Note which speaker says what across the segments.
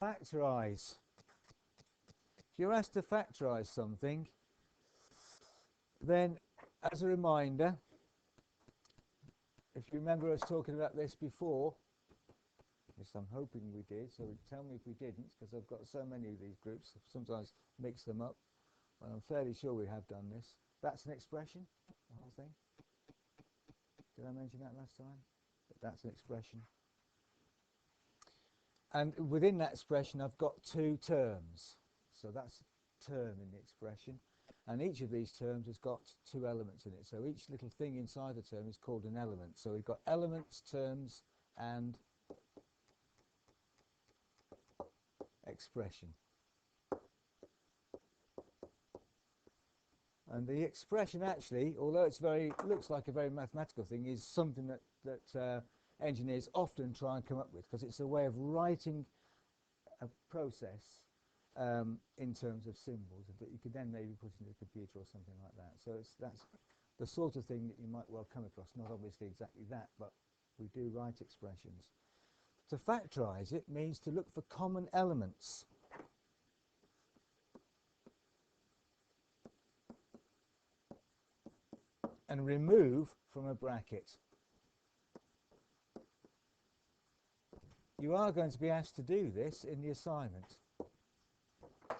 Speaker 1: Factorize. If you're asked to factorize something, then as a reminder, if you remember us talking about this before, yes, I'm hoping we did, so tell me if we didn't, because I've got so many of these groups, I sometimes mix them up, and I'm fairly sure we have done this. That's an expression, the whole thing. Did I mention that last time? That's an expression. And within that expression, I've got two terms. So that's a term in the expression. And each of these terms has got two elements in it. So each little thing inside the term is called an element. So we've got elements, terms, and expression. And the expression actually, although it's looks like a very mathematical thing, is something that engineers often try and come up with, because it's a way of writing a process in terms of symbols that you could then maybe put into a computer or something like that. So that's the sort of thing that you might well come across. Not obviously exactly that, but we do write expressions. To factorize it means to look for common elements. And remove from a bracket. You are going to be asked to do this in the assignment.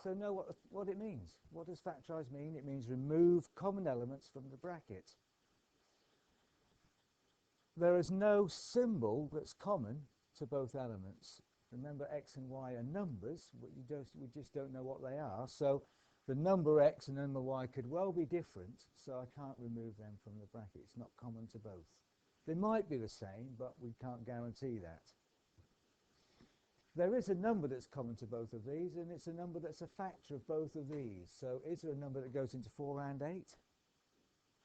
Speaker 1: So know what it means. What does factorize mean? It means remove common elements from the bracket. There is no symbol that's common to both elements. Remember, x and y are numbers, but we just don't know what they are. So the number x and number y could well be different, so I can't remove them from the bracket. It's not common to both. They might be the same, but we can't guarantee that. There is a number that's common to both of these, and it's a number that's a factor of both of these. So is there a number that goes into 4 and 8?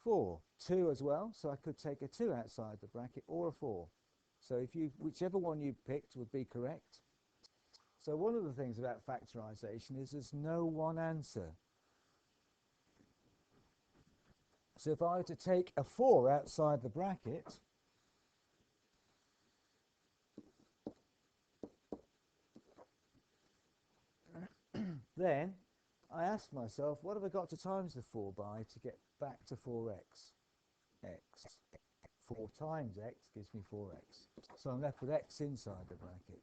Speaker 1: 4. 2 as well, so I could take a 2 outside the bracket, or a 4. So whichever one you picked would be correct. So one of the things about factorization is there's no one answer. So if I were to take a 4 outside the bracket, then I ask myself, what have I got to times the 4 by to get back to 4x? X. 4 times x gives me 4x. So I'm left with x inside the bracket.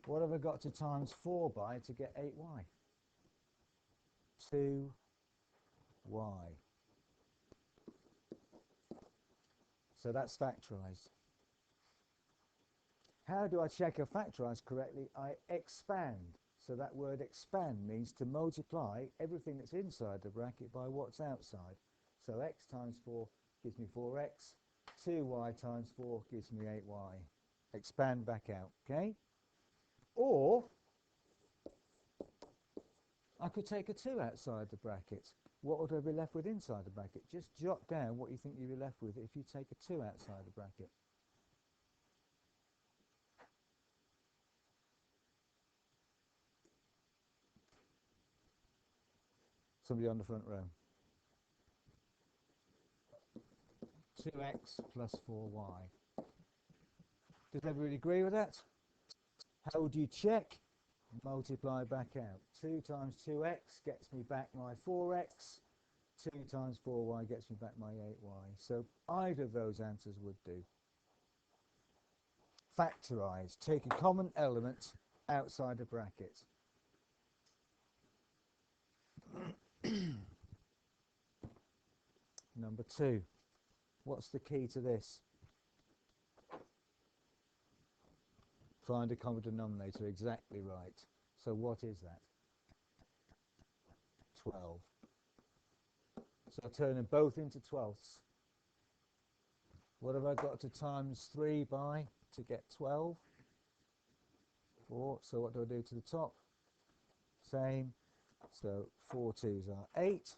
Speaker 1: What have I got to times 4 by to get 8y? 2y. So that's factorized. How do I check if factorized correctly? I expand. So that word expand means to multiply everything that's inside the bracket by what's outside. So x times 4 gives me 4x. 2y times 4 gives me 8y. Expand back out, okay? Or I could take a 2 outside the bracket. What would I be left with inside the bracket? Just jot down what you think you'd be left with if you take a 2 outside the bracket. Somebody on the front row. 2x plus 4y. Does everybody agree with that? How would you check? Multiply back out. 2 times 2x gets me back my 4x. 2 times 4y gets me back my 8y. So either of those answers would do. Factorize. Take a common element outside a bracket. Number 2. What's the key to this? Find a common denominator. Exactly right. So what is that? 12. So I turn them both into 12ths. What have I got to times 3 by to get 12? 4. So what do I do to the top? Same. So 4 2s are 8.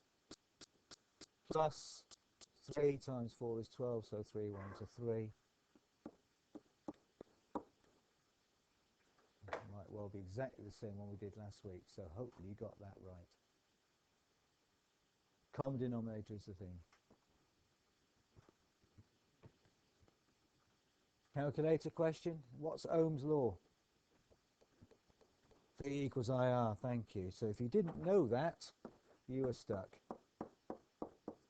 Speaker 1: Plus 3 times 4 is 12. So 3 1s are 3. Might well be exactly the same one we did last week. So hopefully you got that right. Common denominator is the thing. Calculator question. What's Ohm's law? V equals IR, thank you. So if you didn't know that, you were stuck.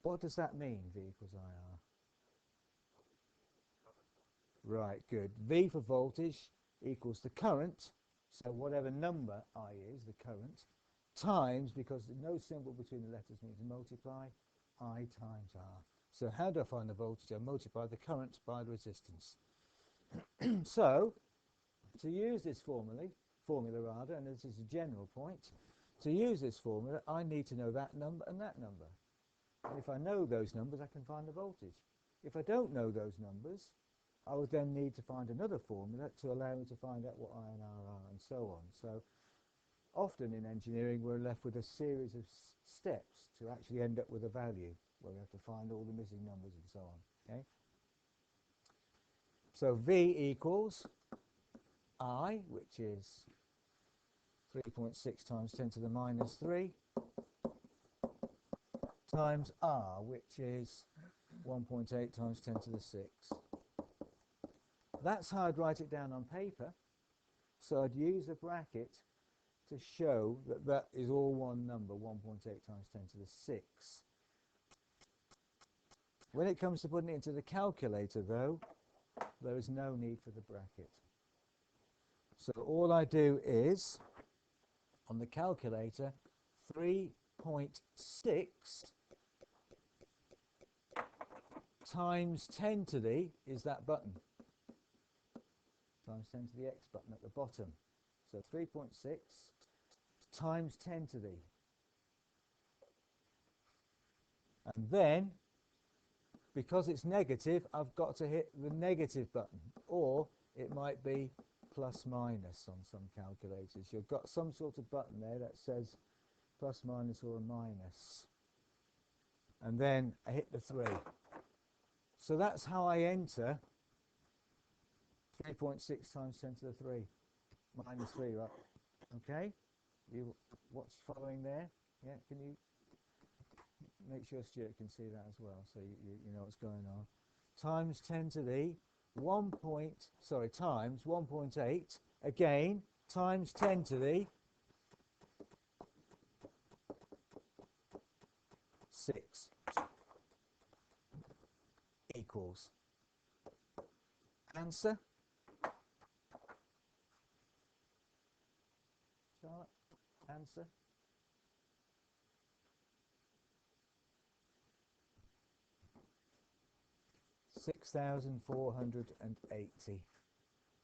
Speaker 1: What does that mean, V equals IR? Right, good. V for voltage equals the current, so whatever number I is, the current, times, because no symbol between the letters means multiply, I times R. So how do I find the voltage? I multiply the current by the resistance. So, to use this formula, and this is a general point, to use this formula, I need to know that number and that number. And if I know those numbers, I can find the voltage. If I don't know those numbers, I would then need to find another formula to allow me to find out what I and R are, and so on. So often in engineering, we're left with a series of steps to actually end up with a value, where we have to find all the missing numbers and so on. Okay. So V equals I, which is 3.6 times 10 to the minus 3, times R, which is 1.8 times 10 to the 6. That's how I'd write it down on paper. So I'd use a bracket to show that that is all one number, 1.8 times 10 to the 6. When it comes to putting it into the calculator, though, there is no need for the bracket. So all I do is, on the calculator, 3.6 times 10 to the is that button, times 10 to the x button at the bottom. So 3.6 times 10 to the. And then, because it's negative, I've got to hit the negative button, or it might be plus minus on some calculators. You've got some sort of button there that says plus minus or a minus. And then I hit the 3. So that's how I enter 3.6 times 10 to the 3, minus 3, right? Okay? What's following there? Yeah, can you make sure Stuart can see that as well, so you know what's going on. Times 10 to the times 1.8, again, times 10 to the 6 equals. Answer? Charlotte? Answer? $6,480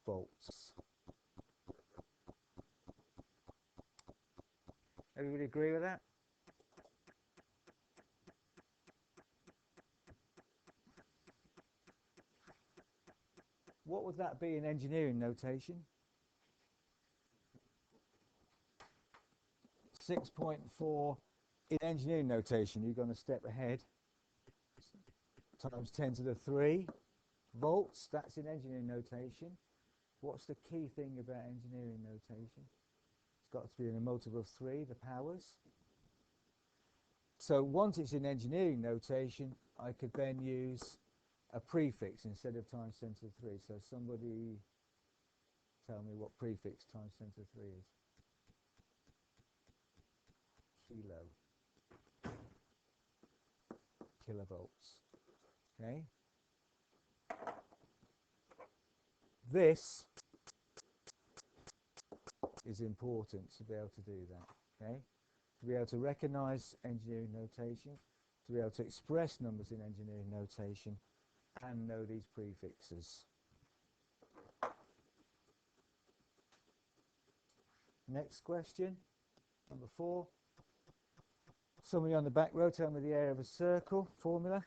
Speaker 1: volts. Everybody agree with that? What would that be in engineering notation? 6.4 in engineering notation. You're going to step ahead. Times 10 to the 3 volts. That's in engineering notation. What's the key thing about engineering notation? It's got to be in a multiple of 3, the powers. So once it's in engineering notation, I could then use a prefix instead of times 10 to the 3. So somebody tell me what prefix times 10 to the 3 is. Kilovolts. Okay. This is important to be able to do that. Okay. To be able to recognize engineering notation, to be able to express numbers in engineering notation, and know these prefixes. Next question, number 4. Somebody on the back row, tell me the area of a circle formula.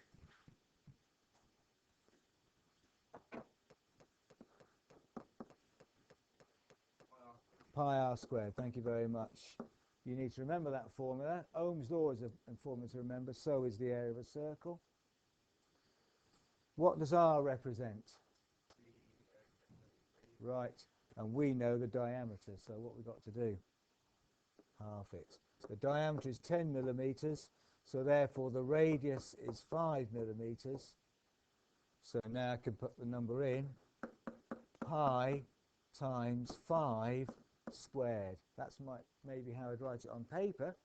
Speaker 1: Pi r squared, thank you very much. You need to remember that formula. Ohm's Law is a formula to remember, so is the area of a circle. What does R represent? Right, and we know the diameter, so what we've got to do? Half it. The diameter is 10 millimeters, so therefore the radius is 5 millimeters. So now I can put the number in. Pi times 5 squared. That's maybe how I'd write it on paper.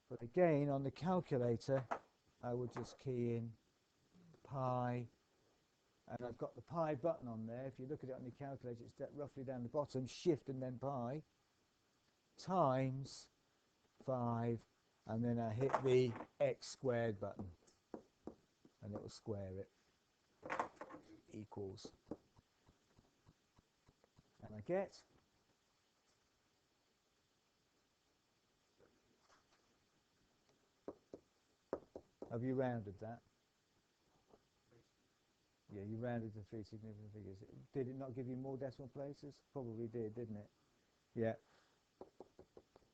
Speaker 1: But again, on the calculator, I would just key in pi, and I've got the pi button on there. If you look at it on the calculator, it's roughly down the bottom, shift and then pi, times 5, and then I hit the x squared button, and it will square it, equals. And I get have you rounded that? Yeah, you rounded to 3 significant figures. Did it not give you more decimal places? Probably did, didn't it? Yeah.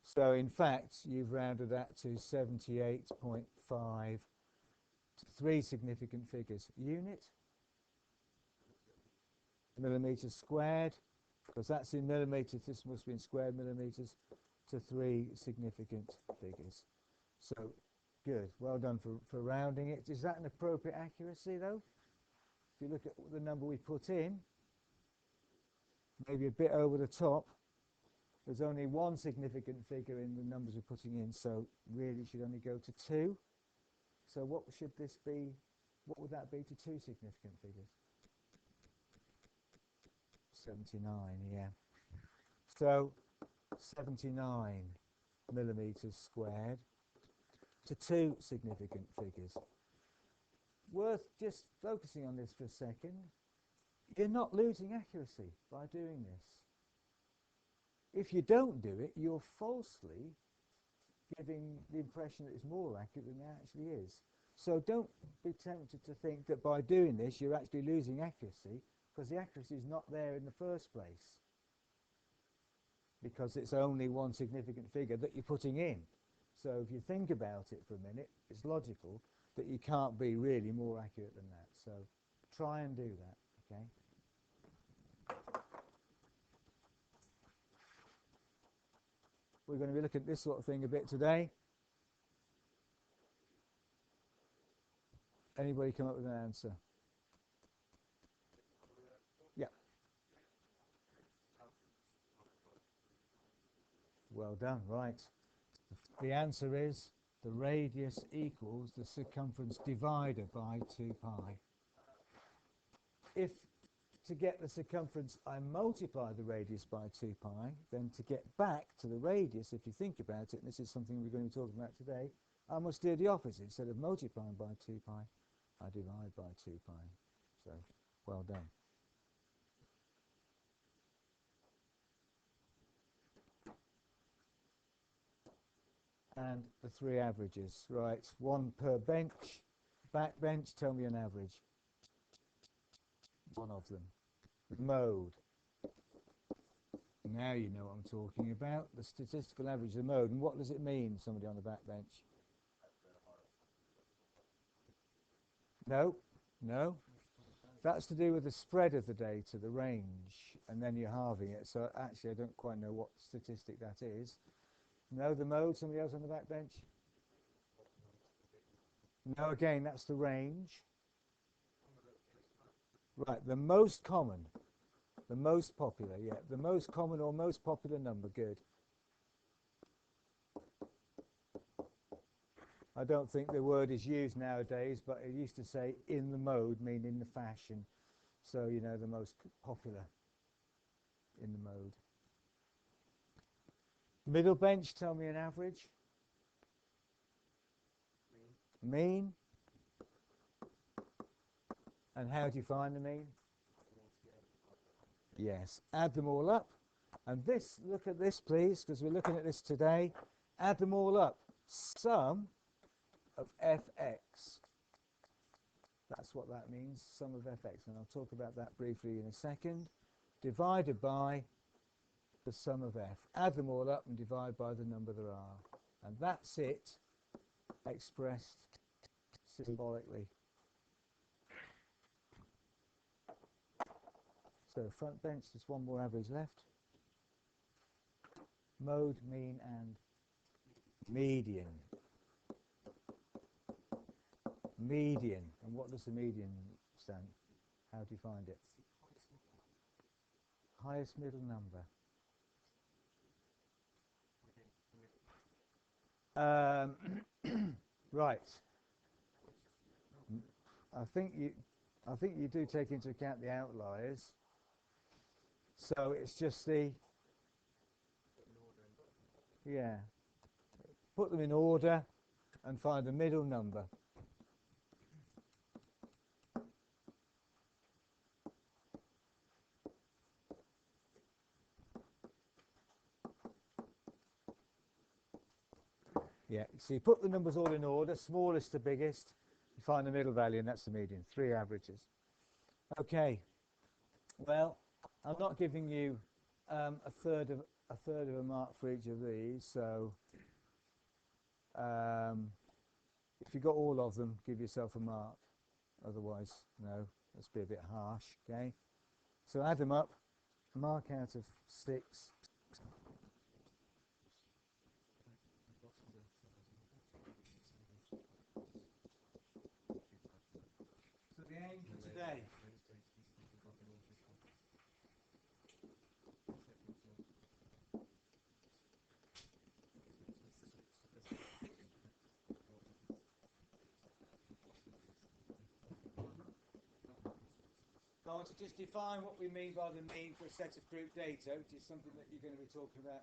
Speaker 1: So in fact, you've rounded that to 78.5 to 3 significant figures. Unit? Millimeters squared, because that's in millimeters, this must be in square millimeters, to 3 significant figures. So good, well done for rounding it. Is that an appropriate accuracy though? If you look at the number we put in, maybe a bit over the top, there's only 1 significant figure in the numbers we're putting in, so really it should only go to 2. So what should this be? What would that be to 2 significant figures? 79, yeah. So 79 millimeters squared to 2 significant figures. Worth just focusing on this for a second. You're not losing accuracy by doing this. If you don't do it, you're falsely giving the impression that it's more accurate than it actually is. So don't be tempted to think that by doing this you're actually losing accuracy, because the accuracy is not there in the first place, because it's only 1 significant figure that you're putting in. So if you think about it for a minute, it's logical that you can't be really more accurate than that. So try and do that, okay? We're going to be looking at this sort of thing a bit today. Anybody come up with an answer? Yeah. Well done, right. The answer is the radius equals the circumference divided by 2 pi. If to get the circumference I multiply the radius by 2 pi, then to get back to the radius, if you think about it, and this is something we're going to be talking about today, I must do the opposite. Instead of multiplying by 2 pi, I divide by 2 pi. So, well done. And the 3 averages, right? 1 per bench. Back bench, tell me an average. 1 of them. Mode. Now you know what I'm talking about. The statistical average of the mode. And what does it mean, somebody on the back bench? No, no. That's to do with the spread of the data, the range, and then you're halving it. So actually I don't quite know what statistic that is. No, the mode, somebody else on the back bench? No, again, that's the range. Right, the most common, the most popular, yeah, the most common or most popular number, good. I don't think the word is used nowadays, but it used to say in the mode, meaning the fashion. So, you know, the most popular in the mode. Middle bench, tell me an average. Mean. And how do you find the mean? Yes, add them all up. And this, look at this please, because we're looking at this today. Add them all up. Sum of fx. That's what that means, sum of fx. And I'll talk about that briefly in a second. Divided by the sum of f. Add them all up and divide by the number there are. And that's it, expressed symbolically. So front bench, there's 1 more average left. Mode, mean, and median. Median. And what does the median stand? How do you find it? Highest middle number. Right. I think you do take into account the outliers. So it's just yeah. Put them in order and find the middle number. Yeah, so you put the numbers all in order, smallest to biggest, you find the middle value, and that's the median, 3 averages. Okay, well, I'm not giving you a third of a mark for each of these, so if you got all of them, give yourself a mark. Otherwise, no, let's be a bit harsh, okay? So add them up, mark out of 6. So the aim for today. I want to just define what we mean by the mean for a set of group data, which is something that you're going to be talking about.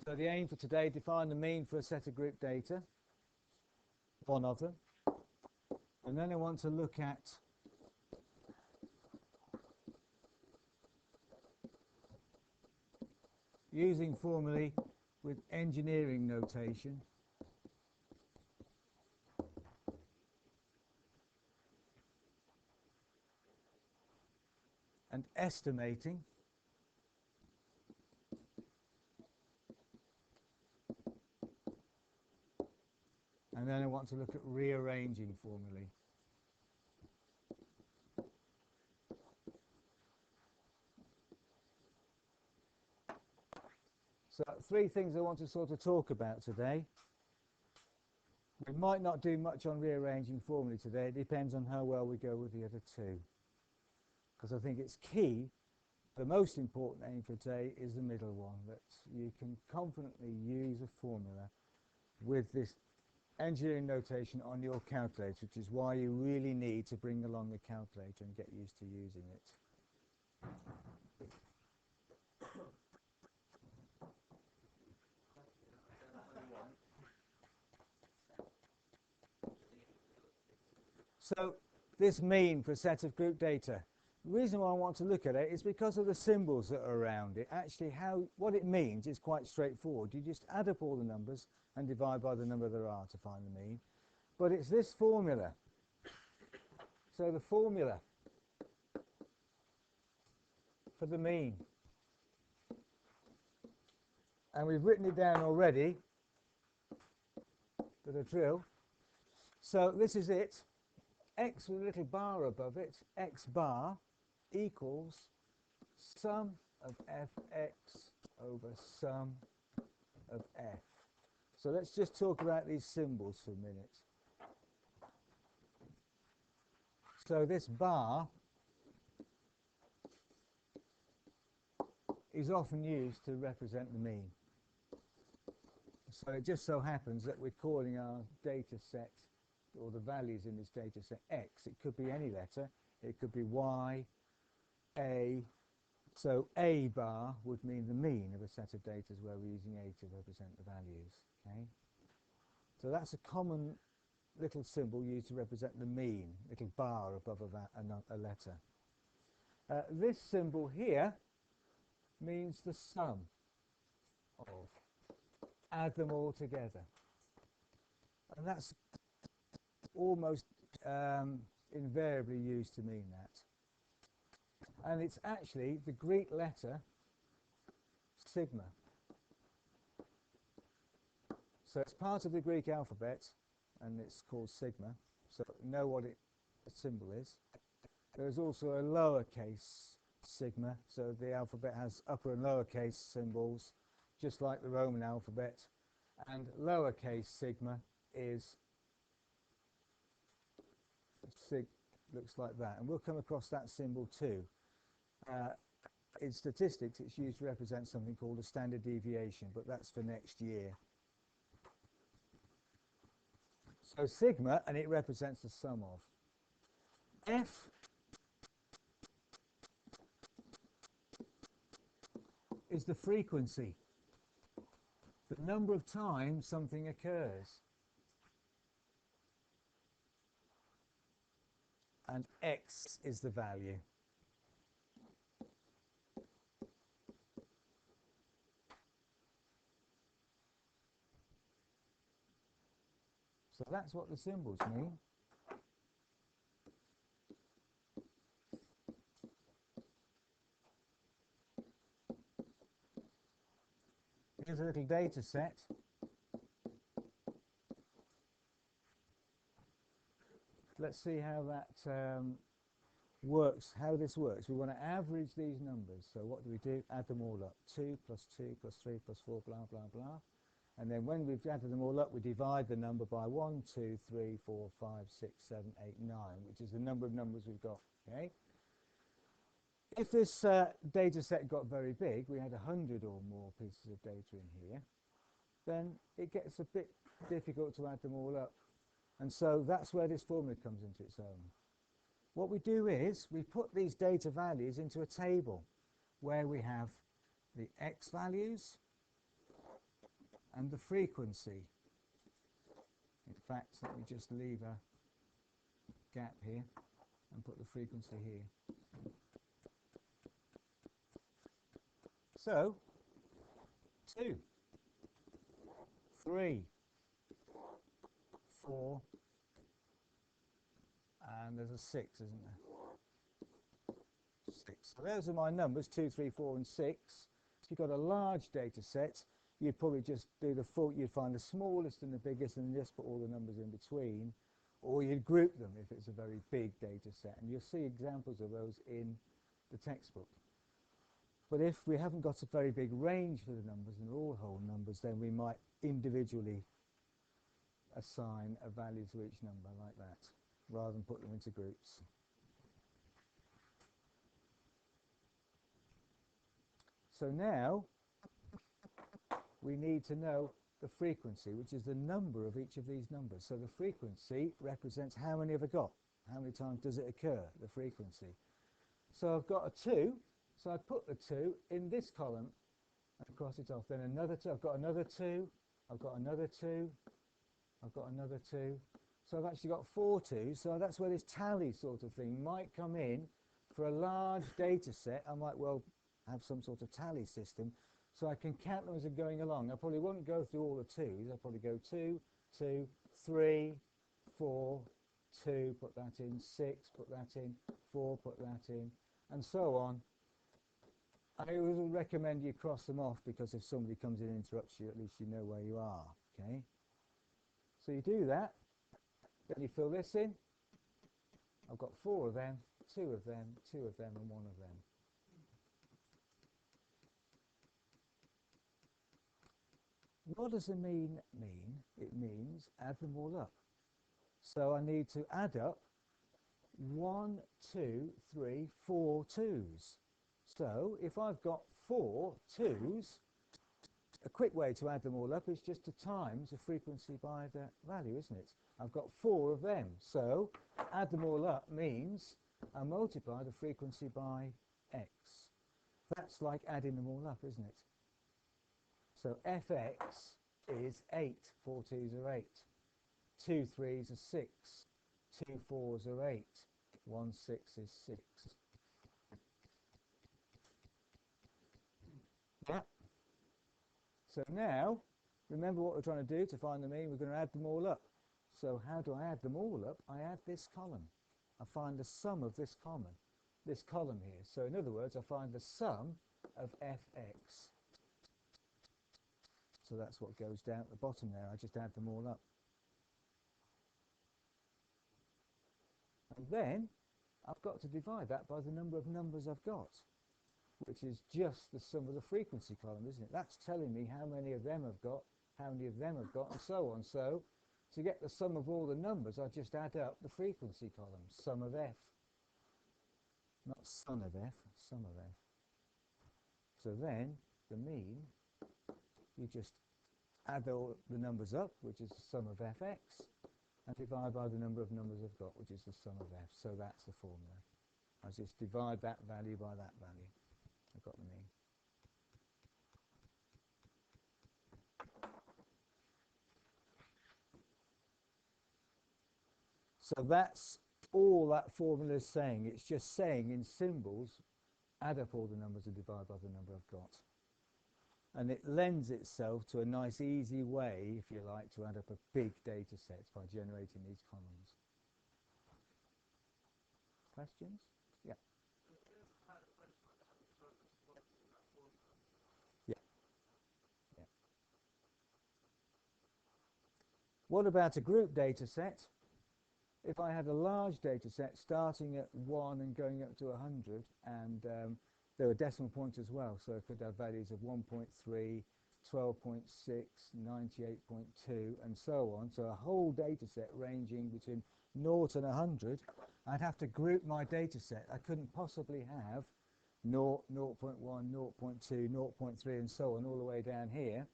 Speaker 1: So the aim for today, define the mean for a set of group data, one of them. And then I want to look at using formulae with engineering notation. And estimating. And then I want to look at rearranging formulae. So 3 things I want to sort of talk about today. We might not do much on rearranging formulae today. It depends on how well we go with the other 2. Because I think it's key. The most important aim for today is the middle one, that you can confidently use a formula with this engineering notation on your calculator, which is why you really need to bring along the calculator and get used to using it. So this mean for a set of group data, the reason why I want to look at it is because of the symbols that are around it. Actually, what it means is quite straightforward. You just add up all the numbers and divide by the number there are to find the mean. But it's this formula. So the formula for the mean. And we've written it down already for the drill. So this is it. X with a little bar above it, x bar equals sum of fx over sum of f. So let's just talk about these symbols for a minute. So this bar is often used to represent the mean. So it just so happens that we're calling our data set, or the values in this data set, x. It could be any letter. It could be y, a. So a bar would mean the mean of a set of data where we're using a to represent the values. Okay. So that's a common little symbol used to represent the mean, little bar above a letter. This symbol here means the sum of. Add them all together. And that's almost invariably used to mean that. And it's actually the Greek letter sigma. So it's part of the Greek alphabet, and it's called sigma. So know what the symbol is. There's also a lowercase sigma. So the alphabet has upper and lowercase symbols, just like the Roman alphabet. And lowercase sigma is looks like that. And we'll come across that symbol too. in statistics, it's used to represent something called a standard deviation, but that's for next year. So sigma, and it represents the sum of. F is the frequency, the number of times something occurs. And X is the value. So that's what the symbols mean. Here's a little data set. Let's see how that works, how this works. We want to average these numbers. So what do? Add them all up. 2 plus 2 plus 3 plus 4, blah, blah, blah. And then when we've added them all up, we divide the number by 1, 2, 3, 4, 5, 6, 7, 8, 9, which is the number of numbers we've got. Okay? If this data set got very big, we had 100 or more pieces of data in here, then it gets a bit difficult to add them all up. And so that's where this formula comes into its own. What we do is we put these data values into a table where we have the X values and the frequency. In fact, let me just leave a gap here and put the frequency here. So, 2, 3, 4, and there's a 6, isn't there? 6. So those are my numbers, 2, 3, 4, and 6. If you've got a large data set, you'd probably just do the full, you'd find the smallest and the biggest and just put all the numbers in between, or you'd group them if it's a very big data set. And you'll see examples of those in the textbook. But if we haven't got a very big range for the numbers and they're all whole numbers, then we might individually assign a value to each number like that, rather than put them into groups. So now we need to know the frequency, which is the number of each of these numbers. So the frequency represents how many have I got? How many times does it occur, the frequency? So I've got a 2, so I put the 2 in this column and cross it off. Then another 2, I've got another 2, I've got another 2, I've got another 2. So I've actually got 4 2s. So that's where this tally sort of thing might come in. For a large data set, I might well have some sort of tally system, so I can count them as they're going along. I probably won't go through all the 2s. I'll probably go 2, 2, 3, 4, 2, put that in, 6, put that in, 4, put that in, and so on. I would recommend you cross them off, because if somebody comes in and interrupts you, at least you know where you are. Okay. So you do that, then you fill this in. I've got 4 of them, 2 of them, 2 of them, and 1 of them. What does the mean mean? It means add them all up. So I need to add up 1, 2, 3, 4 2s. So if I've got 4 2s, a quick way to add them all up is just to times the frequency by the value, isn't it? I've got 4 of them. So add them all up means I multiply the frequency by x. That's like adding them all up, isn't it? So fx is 8. 4 2s are 8. 2 3s are 6. 2 4s are 8. 1 6 is 6. Yeah. So now, remember what we're trying to do to find the mean. We're going to add them all up. So how do I add them all up? I add this column. I find the sum of this column here. So in other words, I find the sum of fx. So that's what goes down at the bottom there. I just add them all up. And then I've got to divide that by the number of numbers I've got, which is just the sum of the frequency column, isn't it? That's telling me how many of them I've got, how many of them I've got, and so on. So to get the sum of all the numbers, I just add up the frequency column, sum of f. Not son of f, sum of f. So then the mean, you just add all the numbers up, which is the sum of fx, and divide by the number of numbers I've got, which is the sum of f. So that's the formula. I just divide that value by that value. I've got the mean. So that's all that formula is saying. It's just saying in symbols, add up all the numbers and divide by the number I've got. And it lends itself to a nice easy way, if you like, to add up a big data set by generating these columns. Questions? Yeah. Yeah. Yeah. What about a group data set? If I had a large data set starting at 1 and going up to 100, and there were decimal points as well, so I could have values of 1.3, 12.6, 98.2, and so on. So a whole data set ranging between 0 and 100, I'd have to group my data set. I couldn't possibly have 0, 0.1, 0.2, 0.3, and so on all the way down here.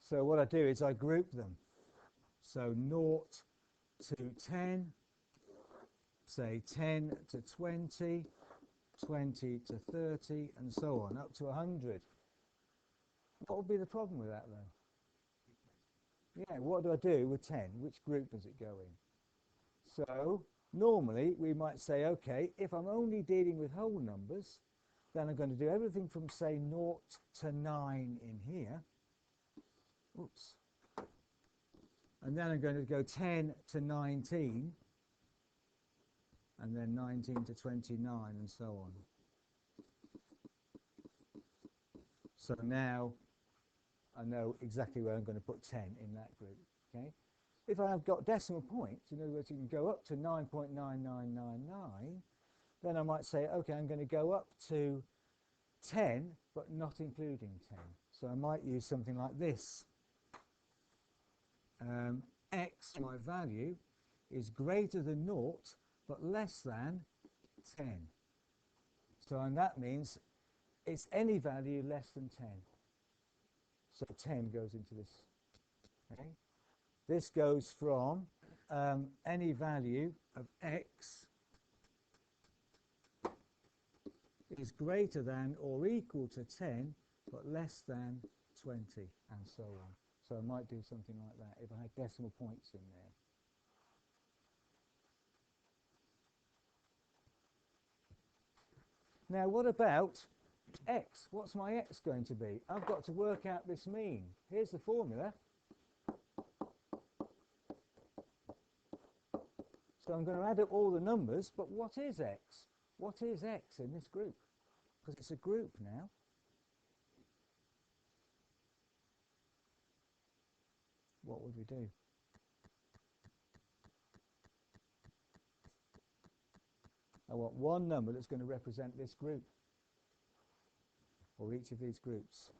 Speaker 1: So what I do is I group them. So 0 to 10, say 10 to 20, 20 to 30, and so on, up to 100. What would be the problem with that, though? Yeah, what do I do with 10? Which group does it go in? So normally we might say, okay, if I'm only dealing with whole numbers, then I'm going to do everything from, say, 0 to 9 in here. Oops. And then I'm going to go 10 to 19, and then 19 to 29, and so on. So now I know exactly where I'm going to put 10 in that group. Okay. If I've got decimal points, in other words, you can go up to 9.9999, then I might say, okay, I'm going to go up to 10, but not including 10. So I might use something like this. X, my value, is greater than 0, but less than 10. So and that means it's any value less than 10. So 10 goes into this. Okay. This goes from any value of x is greater than or equal to 10, but less than 20, and so on. So I might do something like that if I had decimal points in there. Now, what about x? What's my x going to be? I've got to work out this mean. Here's the formula. So I'm going to add up all the numbers, but what is x? What is x in this group? Because it's a group now. What would we do? I want one number that's going to represent this group, or each of these groups.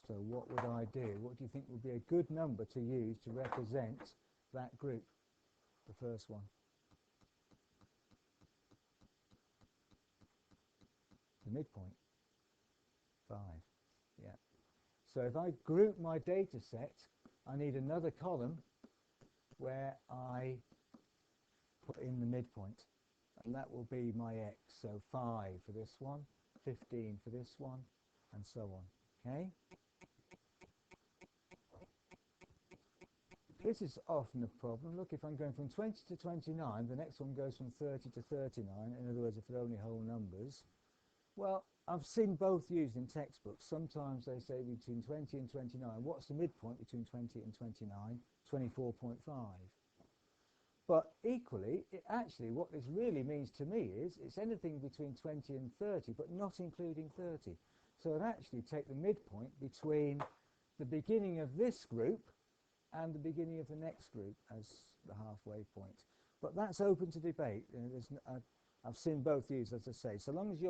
Speaker 1: So what would I do? What do you think would be a good number to use to represent that group? The first one. The midpoint. 5. Yeah. So if I group my data set, I need another column where I put in the midpoint. And that will be my x. So 5 for this one, 15 for this one, and so on. Okay? This is often a problem. Look, if I'm going from 20 to 29, the next one goes from 30 to 39. In other words, if they're only whole numbers. Well, I've seen both used in textbooks. Sometimes they say between 20 and 29. What's the midpoint between 20 and 29? 24.5. But equally, actually, what this really means to me is it's anything between 20 and 30, but not including 30. So I'd actually take the midpoint between the beginning of this group and the beginning of the next group as the halfway point. But that's open to debate. I've seen both used, as I say. So long as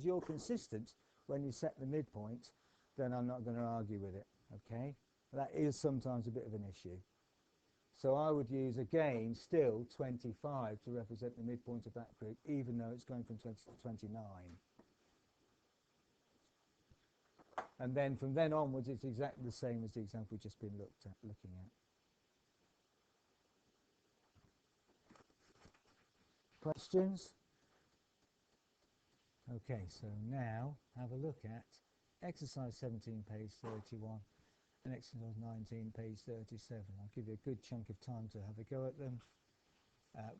Speaker 1: you're consistent when you set the midpoint, then I'm not going to argue with it. Okay, that is sometimes a bit of an issue. So I would use again still 25 to represent the midpoint of that group, even though it's going from 20 to 29. And then from then onwards, it's exactly the same as the example we've just been looking at. Questions? Okay, so now have a look at exercise 17, page 31, and exercise 19, page 37. I'll give you a good chunk of time to have a go at them.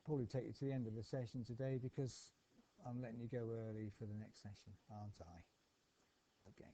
Speaker 1: Probably take you to the end of the session today because I'm letting you go early for the next session, aren't I? Okay.